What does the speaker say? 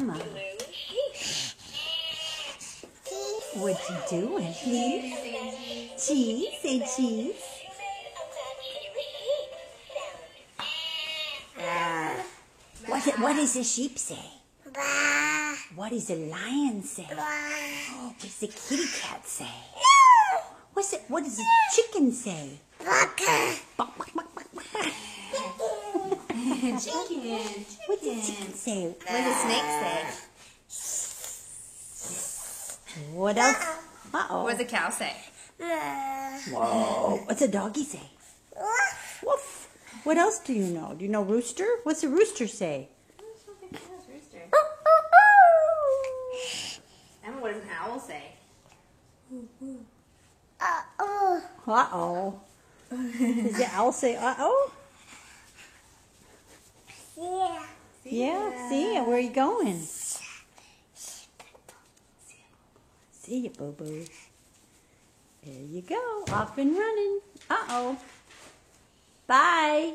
Emma. What you doing, please? Cheese. Say cheese. What does the sheep say? What does the lion say? What does the kitty cat say? What does the chicken say? Chicken. What does the chicken say? What does the snake say? What else? Uh-oh. What does the cow say? Whoa. What's the doggy say? Woof. What else do you know? Do you know rooster? What's the rooster say? Emma, what does an owl say? Uh-oh. Does the owl say uh-oh? Yeah. See ya. Where are you going? See ya, boo-boo. There you go. Off and running. Uh-oh. Bye.